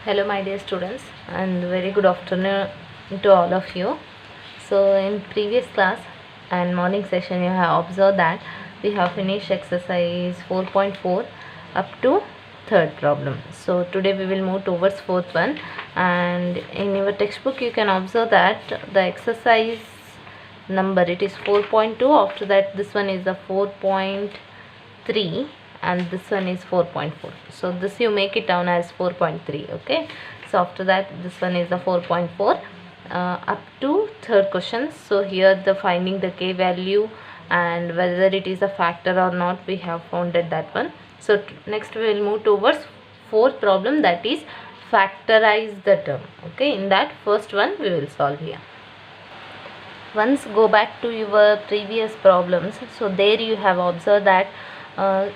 Hello, my dear students, and very good afternoon to all of you. So, in previous class and morning session, you have observed that we have finished exercise 4.4 up to third problem. So, today we will move towards fourth one, and in your textbook, you can observe that the exercise number it is 4.2. After that, this one is the 4.3 and this one is 4.4. so this you make it down as 4.3. okay, so after that this one is the 4.4 up to third question. So here the finding the k value and whether it is a factor or not, we have founded that one. So next we will move towards fourth problem, that is factorize the term. Okay, in that first one we will solve here. Once go back to your previous problems. So there you have observed that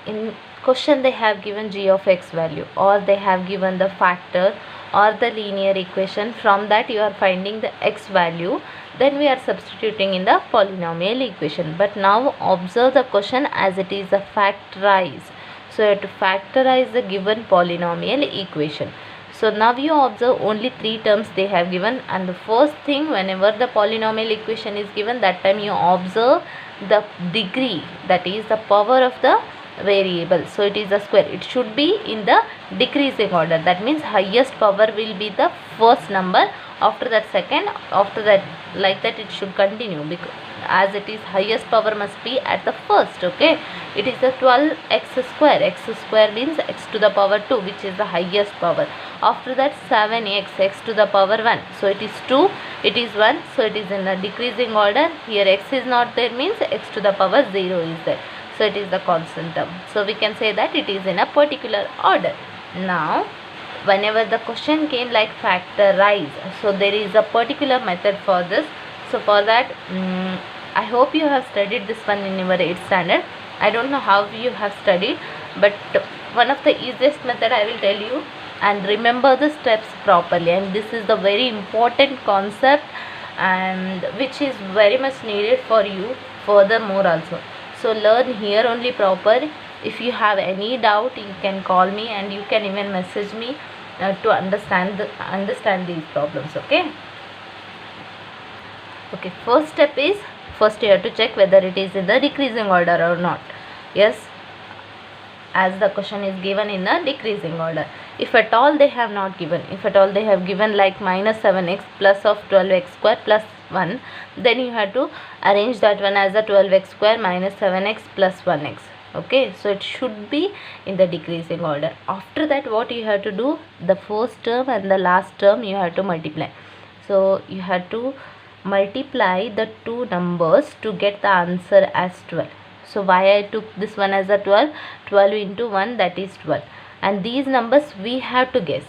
in question they have given g of x value, or they have given the factor or the linear equation. From that you are finding the x value, then we are substituting in the polynomial equation. But now observe the question as it is a factorize. So you have to factorize the given polynomial equation. So now you observe only three terms they have given, and the first thing, whenever the polynomial equation is given, that time you observe the degree, that is the power of the variable. So it is a square, it should be in the decreasing order. That means highest power will be the first number, after that second, after that, like that it should continue, because as it is highest power must be at the first. Okay, it is the 12x square. X square means x to the power 2, which is the highest power. After that 7x, x to the power 1. So it is 2, it is 1, so it is in a decreasing order. Here x is not there, means x to the power 0 is there. So it is the constant term. So we can say that it is in a particular order. Now whenever the question came like factorize, so there is a particular method for this. So for that I hope you have studied this one in your 8th standard. I don't know how you have studied, but one of the easiest method I will tell you, and remember the steps properly. And this is the very important concept, and which is very much needed for you furthermore also. So learn here only proper. If you have any doubt, you can call me, and you can even message me to understand these problems. Okay, first step is, first you have to check whether it is in the decreasing order or not. Yes, as the question is given in a decreasing order. If at all they have not given, if at all they have given like minus 7x plus of 12x square plus 1, then you have to arrange that one as a 12x square minus 7x plus 1x. Okay, so it should be in the decreasing order. After that what you have to do, the first term and the last term you have to multiply. So you have to multiply the two numbers to get the answer as 12. So why I took this one as a 12? 12 into 1, that is 12. And these numbers we have to guess.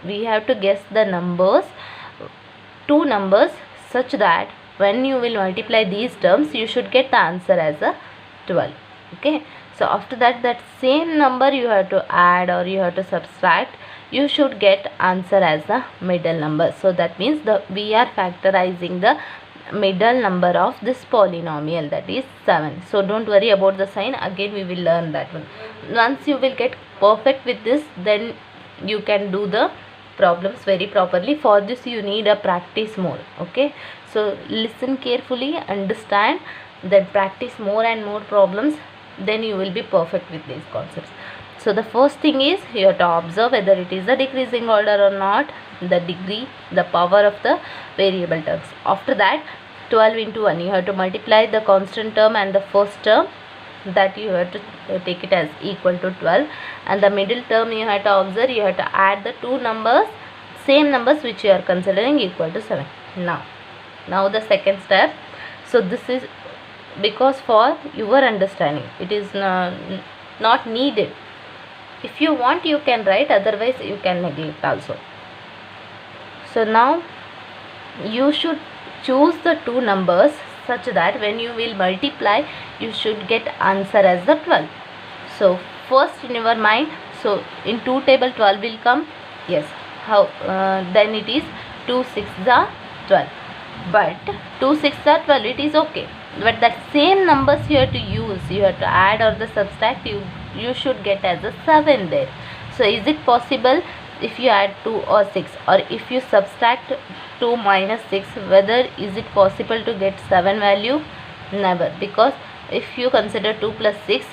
We have to guess the numbers, two numbers, such that when you will multiply these terms, you should get the answer as a 12. Okay, so after that, that same number you have to add or you have to subtract, you should get answer as the middle number. So that means we are factorizing the middle number of this polynomial, that is 7. So don't worry about the sign, again we will learn that one. Once you will get perfect with this, then you can do the problems very properly. For this you need a practice more. Okay, so listen carefully, understand, then practice more and more problems, then you will be perfect with these concepts. So the first thing is, you have to observe whether it is a decreasing order or not, the degree, the power of the variable terms. After that 12 into 1, you have to multiply the constant term and the first term, that you have to take it as equal to 12, and the middle term you have to observe, you have to add the two numbers, same numbers which you are considering, equal to 7. Now the second step. So this is because for your understanding, it is not needed. If you want you can write, otherwise you can neglect also. So now you should choose the two numbers such that when you will multiply, you should get answer as the 12. So first in your mind, so in 2 table 12 will come. Yes, how then it is 2 6 are 12, but 2 6 are 12, it is okay, but that same numbers you have to use, you have to add or the subtract, you should get as a 7 there. So is it possible if you add 2 or 6, or if you subtract 2 minus 6, whether is it possible to get 7 value? Never, because if you consider 2 plus 6,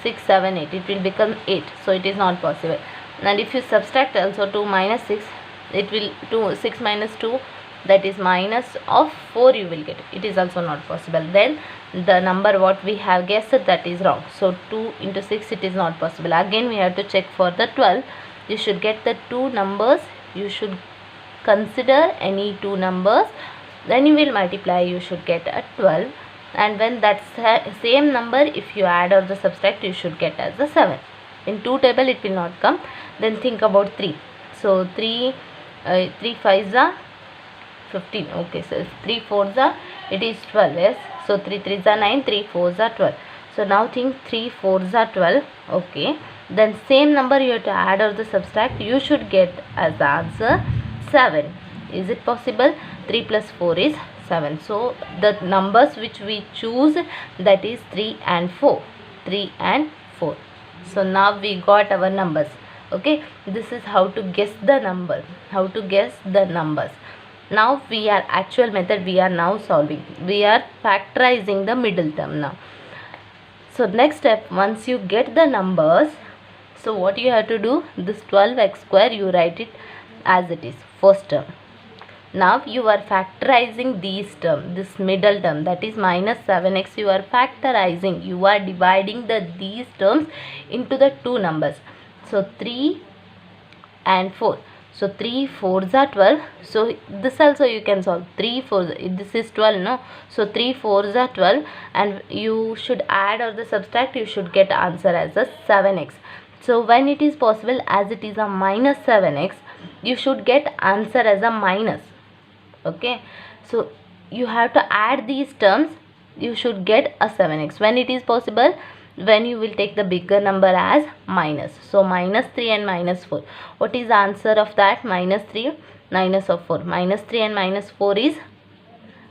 6, 7, 8, it will become 8, so it is not possible. And if you subtract also 2 minus 6, it will 6 minus 2, that is minus of 4 you will get. It is also not possible. Then the number what we have guessed, that is wrong. So 2 into 6, it is not possible. Again we have to check for the 12. You should get the two numbers. You should consider any two numbers, then you will multiply, you should get a 12. And when that same number, if you add or the subtract, you should get as a 7. In 2 table it will not come. Then think about 3. So 3 5s are 15. Okay, so 3 4s are, it is 12. Yes, so 3 3s are 9, 3 4s are 12. So now think 3 4s are 12. Okay, then same number you have to add or the subtract, you should get as the answer 7. Is it possible? 3 plus 4 is 7. So the numbers which we choose, that is 3 and 4. 3 and 4. So now we got our numbers. Okay, this is how to guess the number, how to guess the numbers. Now we are actual method, we are now solving, we are factorizing the middle term now. So next step, once you get the numbers, so what you have to do, this 12x square you write it as it is, first term. Now you are factorizing these terms, this middle term, that is minus 7x, you are factorizing, you are dividing these terms into the two numbers. So 3 and 4. So 3 4s are 12. So this also you can solve. 3 4s, this is 12, no? So 3 4s are 12, and you should add or the subtract, you should get answer as a 7x. So when it is possible, as it is a minus 7x, you should get answer as a minus. Okay, so you have to add these terms, you should get a 7x. When it is possible, when you will take the bigger number as minus. So minus 3 and minus 4. What is the answer of that? Minus 3 minus of 4. Minus 3 and minus 4 is,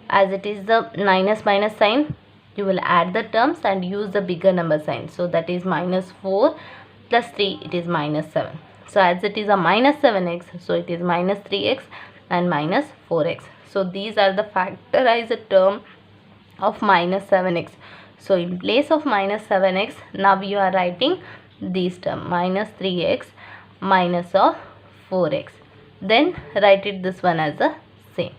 as it is the minus minus sign, you will add the terms and use the bigger number sign. So that is minus 4 plus 3, it is minus 7. So as it is a minus 7x, so it is minus 3x and minus 4x. So these are the factorized term of minus 7x. So in place of minus 7x, now you are writing these term, minus 3x minus of 4x. Then write it this one as the same.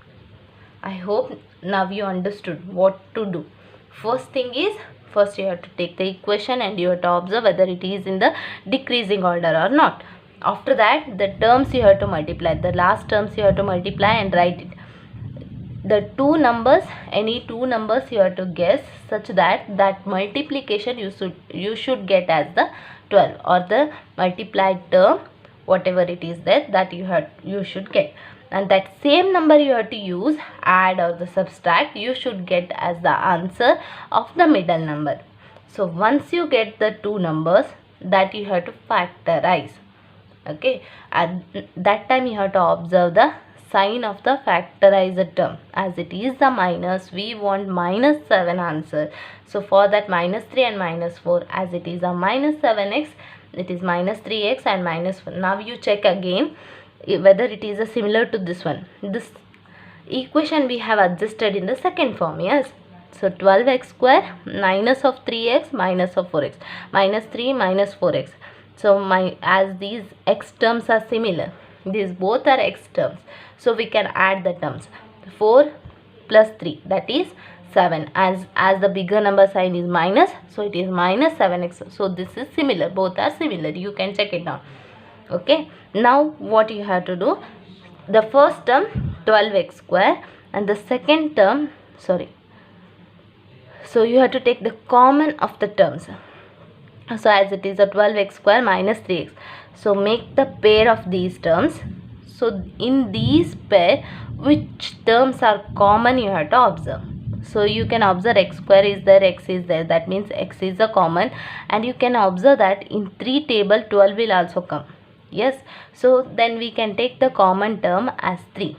I hope now you understood what to do. First thing is, first you have to take the equation and you have to observe whether it is in the decreasing order or not. After that, the terms you have to multiply, the last terms you have to multiply and write it. The two numbers, any two numbers you have to guess, such that multiplication you should get as the 12, or the multiplied term, whatever it is that you should get. And that same number you have to use, add or the subtract, you should get as the answer of the middle number. So once you get the two numbers, that you have to factorize. Okay, at that time you have to observe the sign of the factorized term. As it is the minus, we want minus 7 answer. So for that minus 3 and minus 4, as it is a minus 7x, it is minus 3x and minus 4. Now you check again whether it is similar to this one. This equation we have adjusted in the second form. Yes, so 12x square minus of 3x minus of 4x, minus 3 minus 4x. So as these x terms are similar, these both are x terms, so we can add the terms. 4 plus 3, that is 7. As the bigger number sign is minus, so it is minus 7x. So this is similar, both are similar, you can check it down. Okay, now what you have to do, the first term 12x square and the second term, so you have to take the common of the terms. So as it is a 12x square minus 3x, so make the pair of these terms. So in these pair, which terms are common you have to observe. So you can observe x square is there, x is there, that means x is a common, and you can observe that in 3 table 12 will also come. Yes, so then we can take the common term as 3.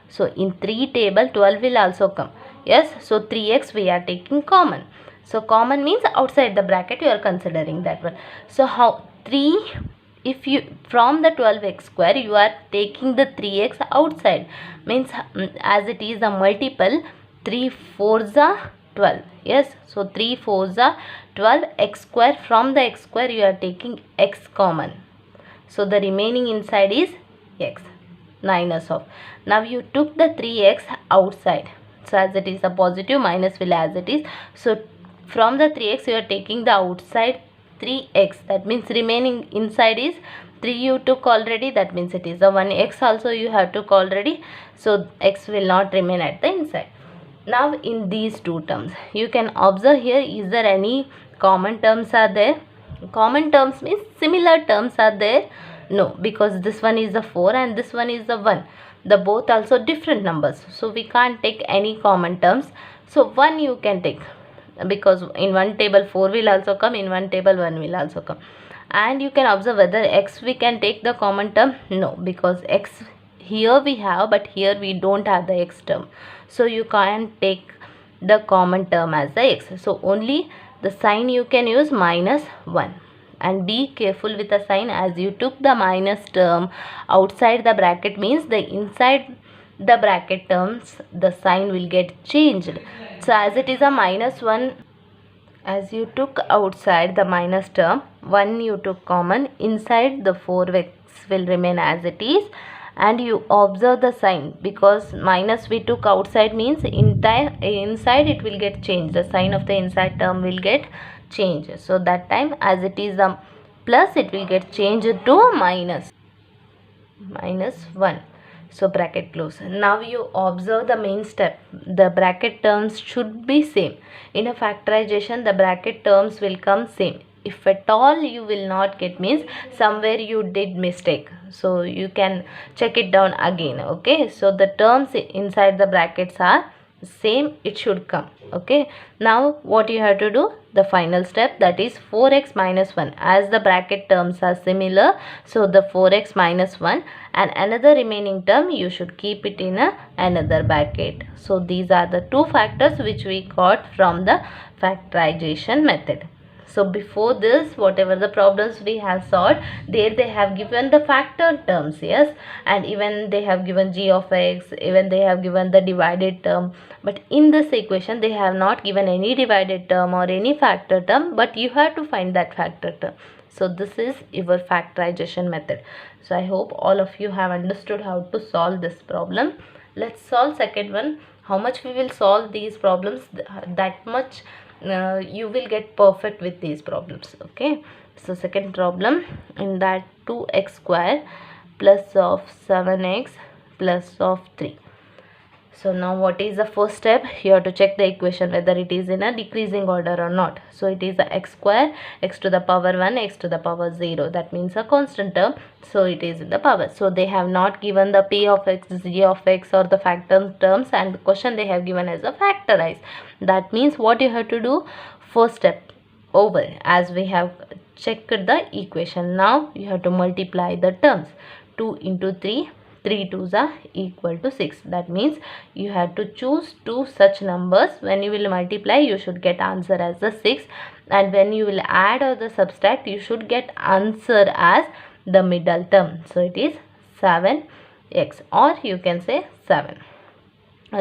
So in 3 table 12 will also come. Yes, so 3x we are taking common. So common means outside the bracket you are considering that one. So how 3 if you from the 12x square you are taking the 3x outside, means as it is a multiple, 3 4s are 12. Yes, so 3 4s are 12. X square, from the x square you are taking x common, so the remaining inside is x minus of. Now you took the 3x outside, so as it is a positive, minus will as it is. So from the 3x you are taking the outside 3x, that means remaining inside is 3 you took already, that means it is a 1x also you have took already, so x will not remain at the inside. Now in these two terms you can observe here, is there any common terms are there? Common terms means similar terms are there? No, because this one is the 4 and this one is the 1. The both also different numbers, so we can't take any common terms. So 1 you can take, because in one table 4 will also come, in one table 1 will also come. And you can observe whether x we can take the common term. No, because x here we have, but here we don't have the x term, so you can't take the common term as the x. So only the sign you can use minus 1, and be careful with the sign, as you took the minus term outside the bracket means the inside the bracket terms the sign will get changed. So as it is a minus 1, as you took outside the minus term, 1 you took common, inside the 4x will remain as it is. And you observe the sign, because minus we took outside means inside it will get changed, the sign of the inside term will get changed. So that time as it is a plus, it will get changed to minus 1. So bracket close. Now you observe the main step, the bracket terms should be same. In a factorization the bracket terms will come same. If at all you will not get, means somewhere you did mistake, so you can check it down again. Okay, so the terms inside the brackets are same, it should come. Okay, now what you have to do, the final step, that is 4x minus 1, as the bracket terms are similar, so the 4x minus 1 and another remaining term you should keep it in another bracket. So these are the two factors which we got from the factorization method. So before this, whatever the problems we have solved, there they have given the factor terms, yes, and even they have given g of x, even they have given the divided term. But in this equation they have not given any divided term or any factor term, but you have to find that factor term. So this is your factorization method. So I hope all of you have understood how to solve this problem. Let's solve second one. How much we will solve these problems, that much you will get perfect with these problems. Okay, so second problem, in that 2x square plus of 7x plus of 3. So now what is the first step? You have to check the equation whether it is in a decreasing order or not. So it is a x square, x to the power 1, x to the power 0, that means a constant term, so it is in the power. So they have not given the p of x, g of x or the factor terms, and the question they have given as a factorize. That means what you have to do, first step over, as we have checked the equation. Now you have to multiply the terms. 2 into 3, 3 2s are equal to 6. That means you have to choose two such numbers. When you will multiply, you should get answer as the 6, and when you will add or the subtract, you should get answer as the middle term. So it is 7x, or you can say 7.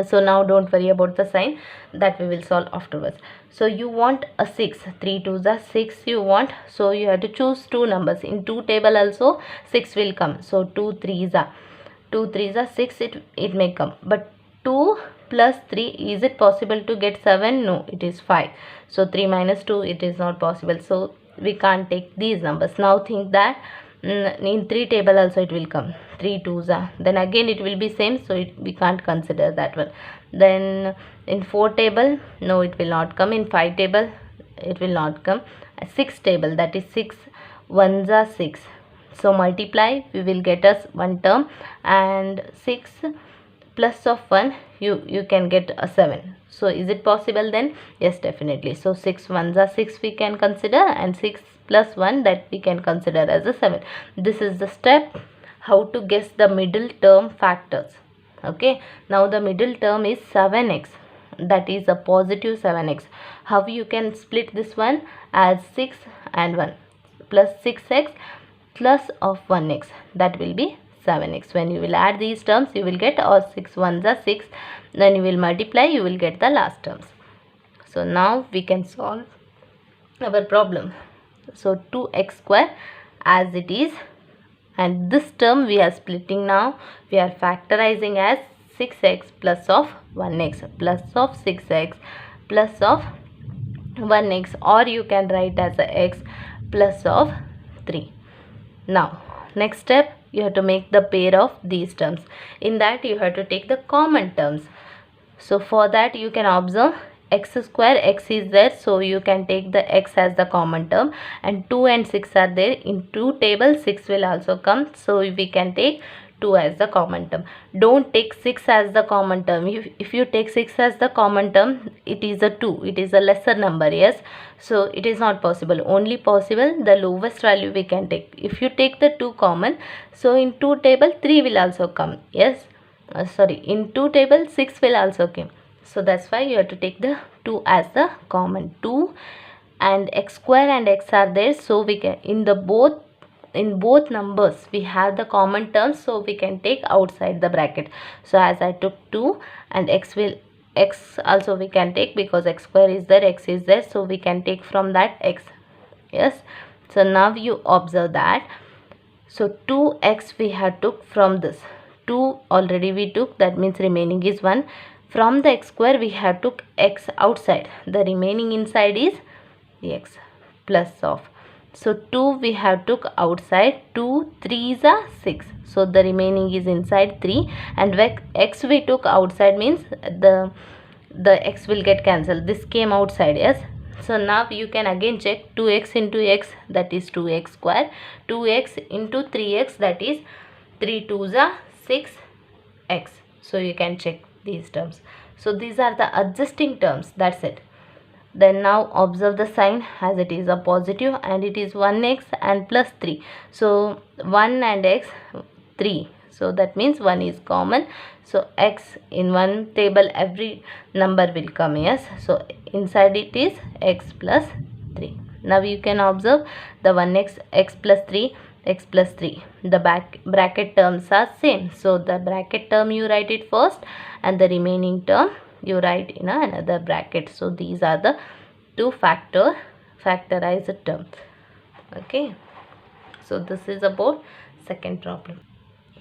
So now don't worry about the sign, that we will solve afterwards. So you want a 6, 3 2s are 6 you want, so you have to choose two numbers. In two table also 6 will come, so 2 3s are 6, it may come. But 2 plus 3, is it possible to get 7? No, it is 5. So 3 minus 2, it is not possible, so we can't take these numbers. Now think that in 3 table also it will come, 3 2s are, then again it will be same, so we can't consider that one. Then in 4 table, no, it will not come. In 5 table, it will not come. 6 table, that is 6 1s are 6, so multiply, we will get us one term, and 6 plus of 1, you can get a 7. So is it possible then? Yes, definitely. So 6 1s are 6 we can consider, and 6 plus 1, that we can consider as a 7. This is the step how to guess the middle term factors. Okay, now the middle term is 7x, that is a positive 7x. How you can split this one? As 6 and 1 plus 6x plus of 1x, that will be 7x. When you will add these terms, you will get, or 6 1s are 6, then you will multiply, you will get the last terms. So now we can solve our problem. So 2x square as it is, and this term we are splitting now, we are factorizing as 6x plus of 1x plus of 6x plus of 1x, or you can write as a x plus of 3. Now next step, you have to make the pair of these terms. In that you have to take the common terms. So for that you can observe x square, x is there, so you can take the x as the common term, and 2 and 6 are there. In 2 table 6 will also come, so we can take 2 as the common term. Don't take 6 as the common term. If you take 6 as the common term, it is a 2, it is a lesser number, yes, so it is not possible. Only possible the lowest value we can take. If you take the 2 common, so in 2 table 3 will also come, yes, in 2 table 6 will also come. So that's why you have to take the 2 as the common. 2 and x square and x are there, so we can, in both numbers we have the common terms, so we can take outside the bracket. So as I took 2, and x also we can take, because x square is there, x is there, so we can take from that x, yes. So now you observe that, so 2x we have took from this, 2 already we took, that means remaining is 1. From the x square we have took x outside, the remaining inside is the x plus of, so 2 we have took outside, 2 3s are 6, so the remaining is inside 3, and x we took outside means the x will get cancelled, this came outside, yes. So now you can again check 2x into x, that is 2x square, 2x into 3x, that is 3 2s are 6x. So you can check these terms. So these are the adjusting terms, that's it. Then now observe the sign, as it is a positive and it is 1x and plus 3. So 1 and x 3. So that means 1 is common. So x in one table every number will come, yes. So inside it is x plus 3. Now you can observe the 1x, x plus 3, x plus 3. The bracket terms are same. So the bracket term you write it first, and the remaining term you write in another bracket. So these are the two factorized terms. Okay, so this is about second problem.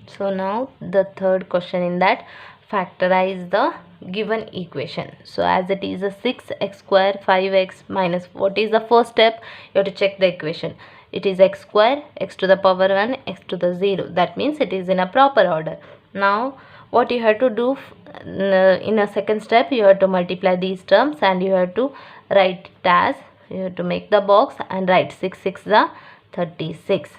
So now the third question, in that factorize the given equation. So as it is a 6x square 5x minus, what is the first step? You have to check the equation. It is x square, x to the power 1, x to the 0, that means it is in a proper order. Now what you have to do in a second step, you have to multiply these terms, and you have to write it as, you have to make the box and write 6 6 are 36.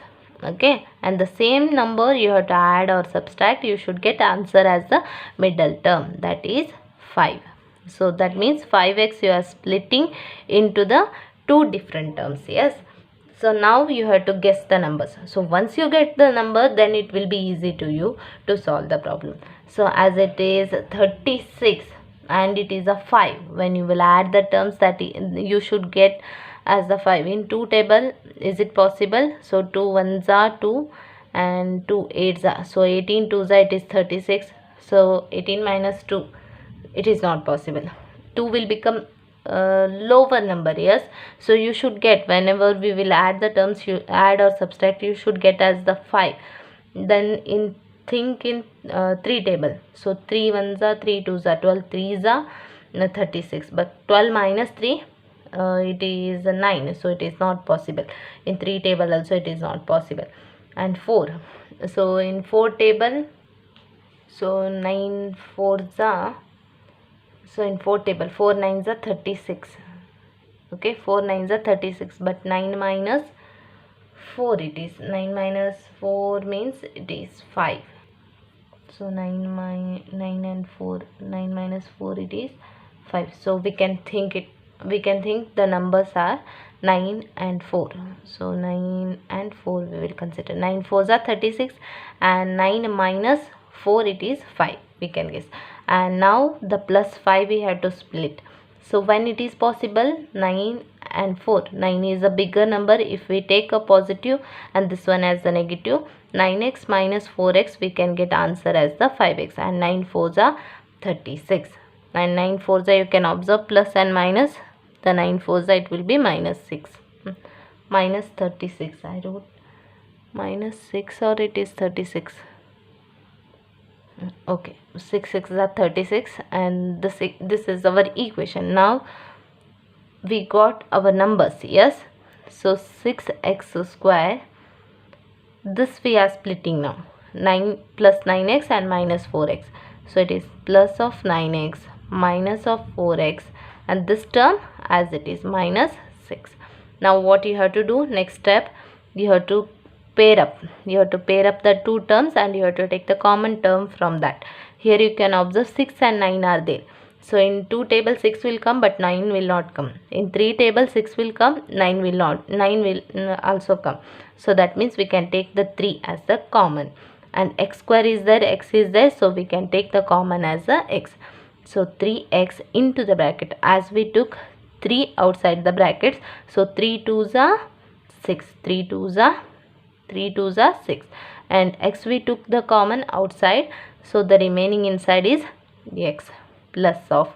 Okay, and the same number you have to add or subtract, you should get answer as the middle term, that is 5. So that means 5x you are splitting into the two different terms, yes. So now you have to guess the numbers. So once you get the number, then it will be easy to you to solve the problem. So as it is 36 and it is a 5, when you will add the terms, that you should get as the 5. In 2 table, is it possible? So 2 1s are 2 and 2 8s are, so 18 2s are, it is 36. So 18 minus 2, it is not possible. 2 will become lower number, yes. So you should get, whenever we will add the terms, you add or subtract, you should get as the 5. Then think in 3 table. So 3 1s are 3 2s are 12, 3s are 36, but 12 minus 3, it is 9, so it is not possible. In 3 table also it is not possible. And 4, so in 4 table, so 9 4s are, so in 4 table 4 9s are 36. Okay, 4 9s are 36, but 9 minus 4, it is 9 minus 4 means it is 5. So 9 and 4, 9 minus 4, it is 5. So we can think the numbers are 9 and 4. So 9 and 4 we will consider. 9 4s are 36 and 9 minus 4, it is 5, we can guess. And now the plus 5 we have to split. So when it is possible, 9 and 4. 9 is a bigger number. If we take a positive and this one as the negative, 9x minus 4x, we can get answer as the 5x, and 9 4s are 36. And 9 4s are, you can observe plus and minus. The 9 4s are, it will be minus 6. Minus 36. I wrote minus 6 or it is 36. Okay, 6 6 are 36, and this is our equation. Now we got our numbers. Yes, so 6x square, this we are splitting now. 9 plus 9x and minus 4x, so it is plus of 9x minus of 4x, and this term as it is minus 6. Now what you have to do, next step, you have to pair up. You have to pair up the two terms and you have to take the common term from that. Here you can observe 6 and 9 are there. So in 2 table 6 will come but 9 will not come. In 3 table 6 will come, 9 will not. 9 will also come. So that means we can take the 3 as the common. And x square is there, x is there. So we can take the common as the x. So 3x into the bracket, as we took 3 outside the brackets. So 3 2s are 6. 3 2s are 3 2s are 6, and x we took the common outside, so the remaining inside is x, plus of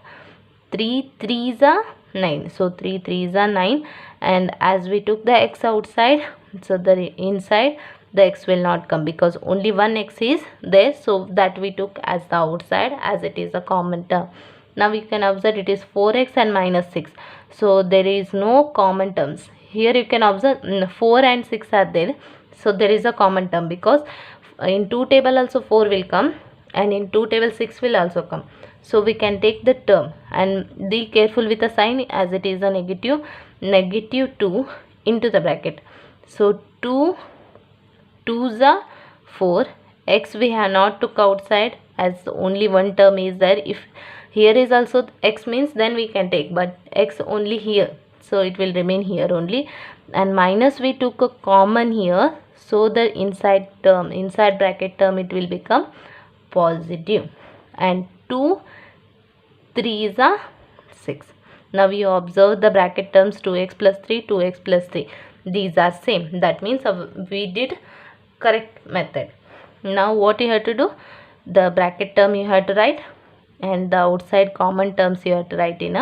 3 3s are 9. So 3 3s are 9, and as we took the x outside, so the inside the x will not come because only one x is there, so that we took as the outside, as it is a common term. Now we can observe it is 4x and minus 6, so there is no common terms. Here you can observe 4 and 6 are there. So there is a common term because in 2 table also 4 will come and in 2 table 6 will also come. So we can take the term, and be careful with the sign as it is a negative. Negative 2 into the bracket. So 2 2s are 4. X we have not took outside as only one term is there. If here is also x means then we can take, but x only here, so it will remain here only. And minus we took a common here, so the inside term, inside bracket term, it will become positive. And 2 3s are 6. Now you observe the bracket terms 2x plus 3, 2x plus 3. These are same. That means we did correct method. Now what you have to do, the bracket term you have to write and the outside common terms you have to write in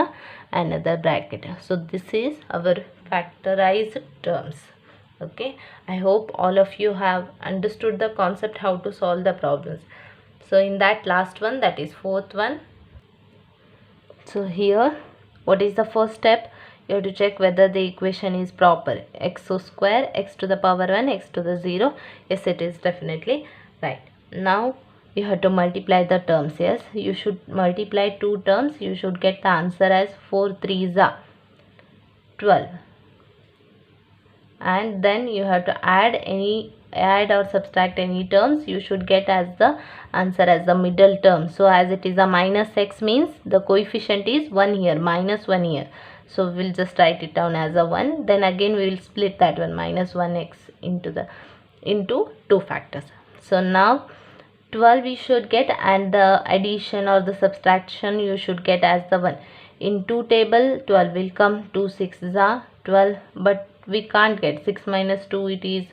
another bracket. So this is our factorized terms. Okay, I hope all of you have understood the concept how to solve the problems. So in that last one, that is fourth one. So here what is the first step? You have to check whether the equation is proper. X square, x to the power 1, x to the 0. Yes, it is definitely right. Now you have to multiply the terms. Yes, you should multiply two terms. You should get the answer as 4 3s are 12. And then you have to add or subtract any terms. You should get as the answer as the middle term. So as it is a minus x means the coefficient is 1 here, minus 1 here. So we'll just write it down as a 1. Then again we will split that one, minus 1x into 2 factors. So now 12 we should get, and the addition or the subtraction you should get as the 1. In 2 table 12 will come, 2 6s are 12, but we can't get 6 minus 2, it is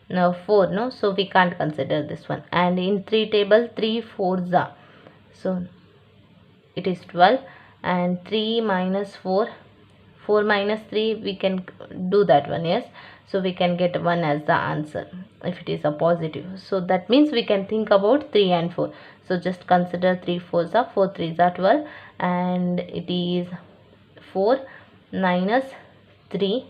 4, no, so we can't consider this one. And in 3 table 3 4s are, so it is 12, and 3 minus 4, 4 minus 3, we can do that one. Yes, so we can get 1 as the answer if it is a positive. So that means we can think about 3 and 4. So just consider 3 4s are 4 3s are 12, and it is 4 minus 3,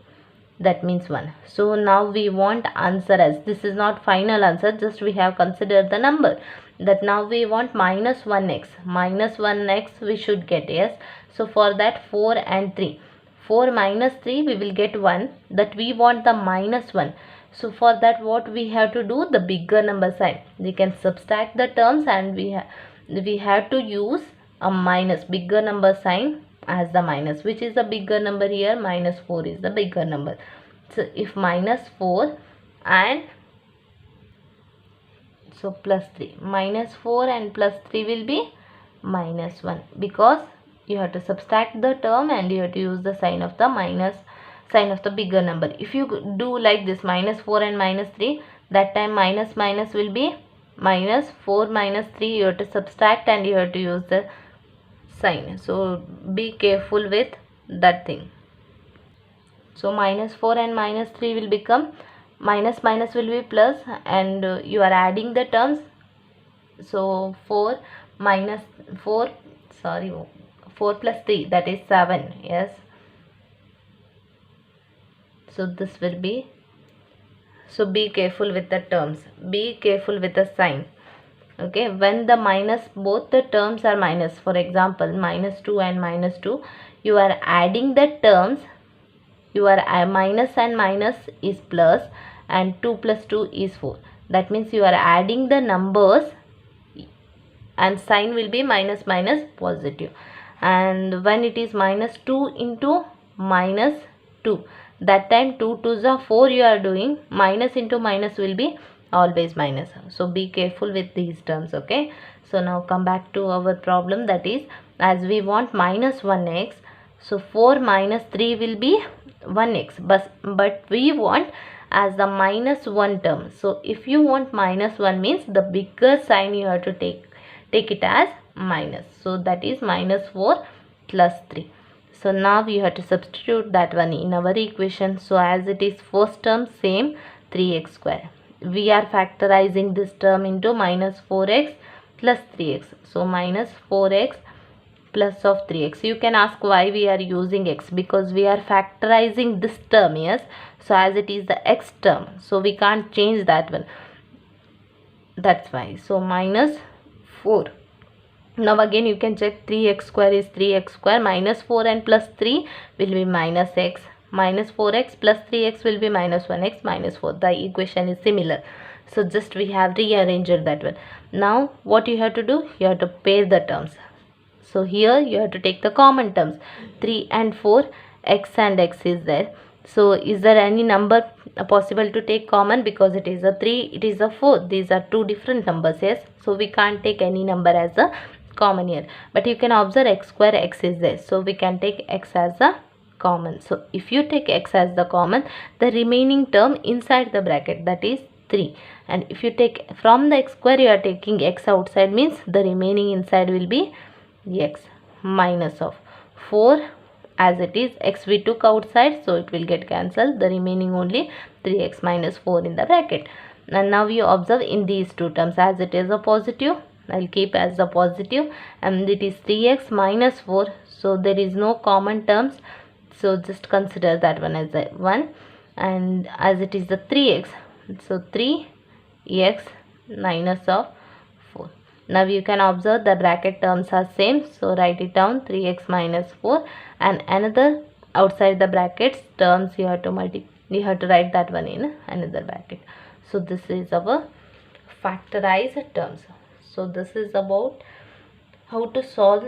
that means 1. So now we want answer as, this is not final answer, just we have considered the number, that now we want minus 1x. Minus 1x we should get. Yes, so for that 4 and 3, 4 minus 3 we will get 1, that we want the minus 1. So for that what we have to do, the bigger number sign. We can subtract the terms and we have to use a minus, bigger number sign as the minus. Which is the bigger number here? Minus 4 is the bigger number. So if minus 4 and plus 3, minus 4 and plus 3 will be minus 1, because you have to subtract the term and you have to use the sign of the minus, sign of the bigger number. If you do like this, minus 4 and minus 3, that time minus minus will be minus 4 minus 3, you have to subtract and you have to use the sign. So be careful with that thing. So minus 4 and minus 3 will become, minus minus will be plus, and you are adding the terms. So 4 minus 4, sorry, 4 plus 3, that is 7. Yes, so this will be, so be careful with the terms, be careful with the sign. Okay, when the minus, both the terms are minus, for example minus 2 and minus 2, you are adding the terms, you are minus and minus is plus, and 2 plus 2 is 4. That means you are adding the numbers and sign will be minus minus positive. And when it is minus 2 into minus 2, that time 2 2s are 4 you are doing, minus into minus will be always minus. So be careful with these terms. Okay, so now come back to our problem, that is, as we want minus 1x, so 4 minus 3 will be 1x, but we want as the minus 1 term. So if you want minus 1 means the bigger sign you have to take it as minus. So that is minus 4 plus 3. So now you have to substitute that one in our equation. So as it is first term same, 3x square. We are factorizing this term into minus 4x plus 3x. So minus 4x plus of 3x. You can ask why we are using x, because we are factorizing this term. Yes, so as it is the x term, so we can't change that one, that's why. So minus 4. Now again you can check, 3x square is 3x square, minus 4 and plus 3 will be minus x, minus 4x plus 3x will be minus 1x minus 4. The equation is similar, so just we have rearranged that one. Now what you have to do, you have to pair the terms. So here you have to take the common terms, 3 and 4, x and x is there. So is there any number possible to take common? Because it is a 3, it is a 4, these are two different numbers. Yes, so we can't take any number as a common here, but you can observe x square, x is there, so we can take x as a common. So if you take x as the common, the remaining term inside the bracket, that is 3, and if you take from the x square, you are taking x outside, means the remaining inside will be x minus of 4, as it is x we took outside, so it will get cancelled, the remaining only 3x minus 4 in the bracket. And now you observe in these two terms, as it is a positive, I'll keep as a positive, and it is 3x minus 4, so there is no common terms, so just consider that one as a 1, and as it is the 3x, so 3x minus of 4. Now you can observe the bracket terms are same, so write it down, 3x minus 4, and another outside the brackets terms you have to write that one in another bracket. So this is our factorized terms. So this is about how to solve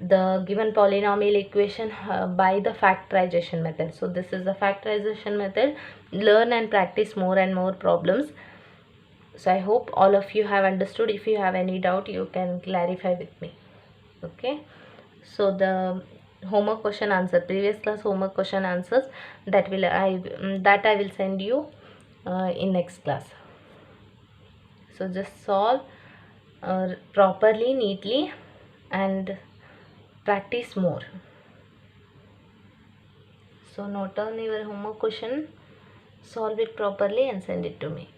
the given polynomial equation by the factorization method. So this is the factorization method. Learn and practice more and more problems. So I hope all of you have understood. If you have any doubt, you can clarify with me. Okay, so the homework question answer, previous class homework question answers, that I will send you in next class. So just solve properly, neatly, and practice more. So note down your homework question, solve it properly and send it to me.